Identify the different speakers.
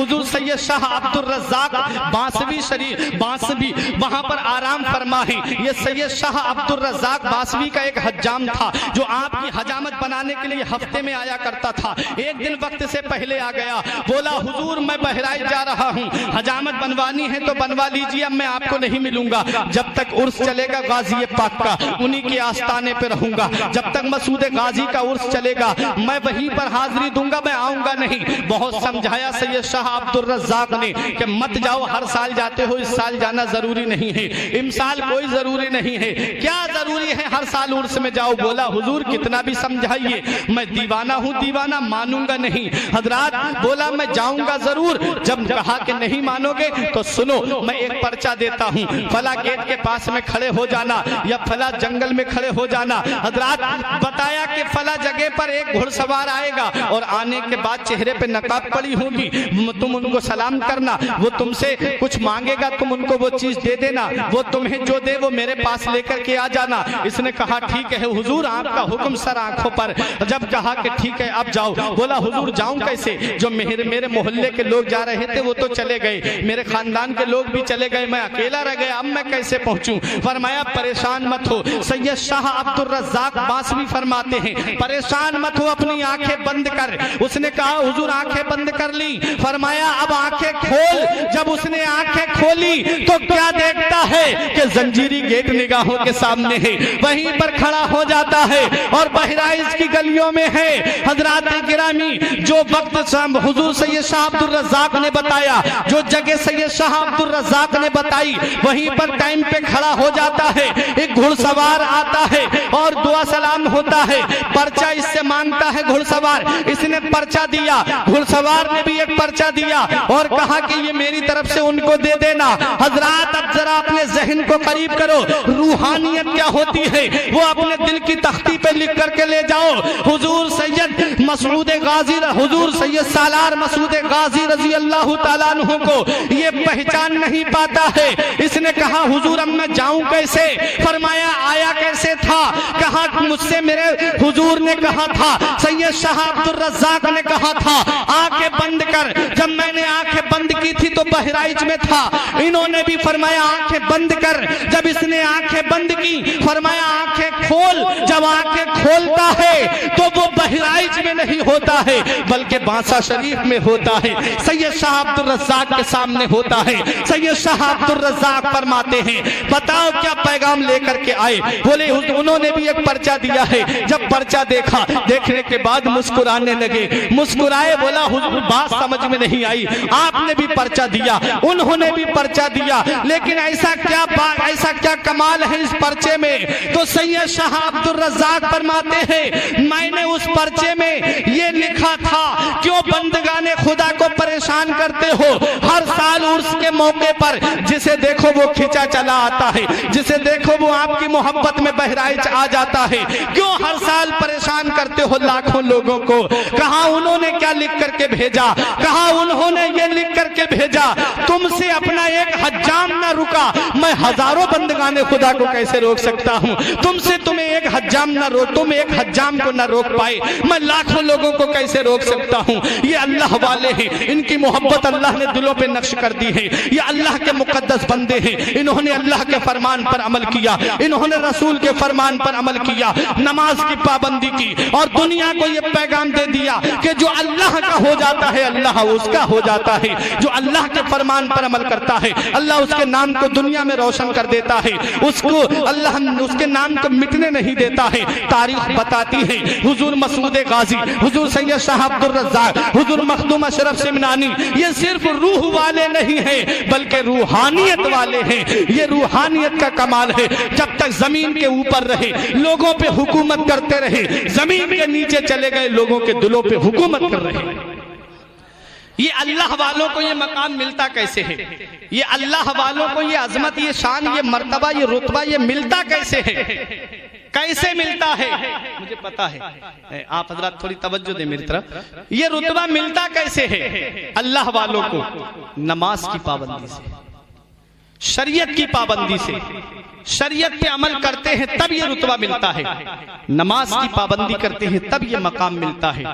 Speaker 1: हुजूर सैयद शाह अब्दुल रज़्ज़ाक बांसवी शरीफ बांसवी वहां पर आराम फरमा है। ये सैयद शाह अब्दुल रज़्ज़ाक बांसवी का एक हज्जाम था जो आपकी हजामत बनाने के लिए हफ्ते में आया करता था। एक दिन वक्त से पहले आ गया, बोला हुजूर मैं बहराइच जा रहा हूँ, हजामत बनवानी है तो बनवा लीजिए, अब मैं आपको नहीं मिलूंगा। जब तक उर्स चलेगा गाजी पाक का, उन्हीं के आस्थाने पे रहूंगा। जब तक मसूद गाजी का उर्स चलेगा मैं वहीं पर हाजिरी दूंगा, मैं आऊंगा नहीं। बहुत समझाया सैयद शाह अब्दुल रज़्ज़ाक ने कि मत जाओ, हर साल जाते हो, इस साल जाना जरूरी नहीं है, इमसाल कोई जरूरी नहीं है, क्या जरूरी है हर साल उर्स में जाओ। बोला हुजूर कितना भी समझाइए, मैं दीवाना हूँ, दीवाना मानूंगा नहीं। हजरात बोला मैं जाऊंगा जरूर। जब कहा कि नहीं मानोगे तो सुनो, मैं एक पर्चा देता हूँ, फला गेट के पास में खड़े हो जाना या फला जंगल में खड़े हो जाना। हजरात बताया कि फला जगह पर एक घुड़सवार आएगा और आने के बाद चेहरे पे नकाब पड़ी होगी, तुम उनको सलाम करना, वो तुमसे कुछ मांगेगा, तुम उनको वो चीज दे देना, वो तुम्हें जो दे वो मेरे पास लेकर के आ जाना। इसने कहा ठीक है हुजूर, आपका हुक्म सर आंखों पर। जब कहा कि ठीक है अब जाओ, बोला हुजूर जाऊं कैसे, जो मेरे मोहल्ले के लोग जा रहे थे वो तो चले गए, मेरे खानदान के लोग भी चले गए, मैं अकेला रह गया, अब मैं कैसे पहुंचूं। फरमाया परेशान मत हो। सैयद शाह अब्दुल रज़्ज़ाक बांसवी फरमाते हैं परेशान मत हो, अपनी आंखें बंद कर। उसने कहा हुजूर आंखें बंद कर ली। फरमाया अब आंखें खोल। जब उसने आंखें खोली तो क्या देखता है कि जंजीरी गेट निगाहों के सामने है, वहीं पर खड़ा हो जाता है और बहराइच की गलियों में है। हजरात गिरामी, जो वक्त हुजूर सैयद शाह अब्दुल रज़्ज़ाक ने बताया, जो जगह सैयद शाह अब्दुल रज़्ज़ाक ने बताई, वहीं पर टाइम पे खड़ा हो जाता है। एक घुड़सवार आता है और दुआ सलाम होता है, पर्चा इससे मांगता है घुड़सवार, इसने पर्चा दिया, घुड़सवार ने भी एक पर्चा दिया और कहा कि ये मेरी तरफ से उनको दे देना। हजरात अब जरा अपने जहन को करीब करो, रूहानियत क्या होती है वो अपने दिल की तख्ती पे लिख करके ले जाओ। हुजूर सैयद मसूद गाजी, हुजूर सैयद सालार मसूद गाजी रजी अल्लाह ताला अन्हु को ये पहचान नहीं पाता है। इसने कहा हुजूर अब मैं जाऊं कैसे। फरमाया आया कैसे था। कहा मुझसे मेरे हुजूर ने कहा था, सैयद शाह अब्दुल रज़्ज़ाक ने कहा था आंखें बंद कर। जब मैंने आंखें बंद की थी तो बहराइच में था, इन्होंने भी फरमाया आंखें बंद कर। जब इसने आंखें बंद की फरमाया आंखें खोल। जब आंखें खोलता है तो वो बहराइच में नहीं होता है बल्कि बांसा शरीफ में होता है, सैयद शाह अब्दुल रज़्ज़ाक के सामने होता है। सैयद शाह अब्दुल रज़्ज़ाक फरमाते हैं बताओ क्या पैगाम लेकर के आए। बोले उन्होंने भी एक पर्चा दिया है। जब पर्चा देखा, देखने के बाद मुस्कुराने लगे, मुस्कुराए। बोला हुजूर बात समझ में नहीं आई, आपने भी पर्चा दिया, उन्होंने भी पर्चा दिया, लेकिन ऐसा क्या कमाल है इस पर्चे में। तो सैयद शाह अब्दुल रज़्ज़ाक फरमाते हैं मैंने उस पर्चे में ये लिखा था, क्यों बंदगाने खुदा को परेशान करते हो। हर साल उर्स के मौके पर जिसे देखो वो खिंचा चला आता है, जिसे देखो वो आपकी मोहब्बत में बहराइच आ जाता है। क्यों हर साल परेशान करते हो लाखों लोगों को। कहा उन्होंने क्या लिख करके भेजा, कहा उन्होंने ये लिख करके भेजा तुमसे अपना एक हज्जाम न रुका, मैं हजारों बंदगाने खुदा को कैसे रोक सकता हूँ। तुमसे तुम्हें एक हज्जाम न रोक, तुम एक हज्जाम को न रोक पाए, मैं लाखों लोगों को कैसे रोक सकता हूँ। ये अल्लाह वाले हैं, इनकी मोहब्बत अल्लाह ने दिलों पे नक्श कर दी है। ये अल्लाह के मुकद्दस बंदे हैं, इन्होंने अल्लाह के फरमान पर अमल किया, इन्होंने रसूल के फरमान पर अमल किया, नमाज की पाबंदी की और दुनिया को ये पैगाम दे दिया कि जो अल्लाह का हो जाता है अल्लाह उसका हो जाता है। जो अल्लाह के फरमान पर अमल करता है अल्लाह उसके नाम को दुनिया में रोशन कर देता है, उसको अल्लाह उसके नाम को मिटने नहीं देता है। तारीख बताती है हुजूर मसूद गाजी, हुजूर सैयद शाह अब्दुल रज़्ज़ाक, हुजूर मखदूम अशरफ सिमनानी ये सिर्फ रूह वाले नहीं है बल्कि रूहानियत वाले हैं। ये रूहानियत का कमाल है। जब तक जमीन के ऊपर रहे लोगों पे हुकूमत करते रहे, जमीन के नीचे चले गए लोगों के दिलों पे हुकूमत कर रहे। ये अल्लाह वालों को ये मकाम मिलता कैसे है, ये अल्लाह वालों को ये अजमत, ये शान, ये मर्तबा, ये रुतबा ये मिलता कैसे है, कैसे मिलता है मुझे पता है। आप हजरात थोड़ी तवज्जो दें मेरी तरफ। ये रुतबा मिलता कैसे है अल्लाह वालों को, नमाज की पाबंदी से, शरीयत की पाबंदी से। शरीयत पे अमल करते हैं तब ये रुतबा मिलता है, नमाज की पाबंदी करते हैं तब ये मकाम मिलता है।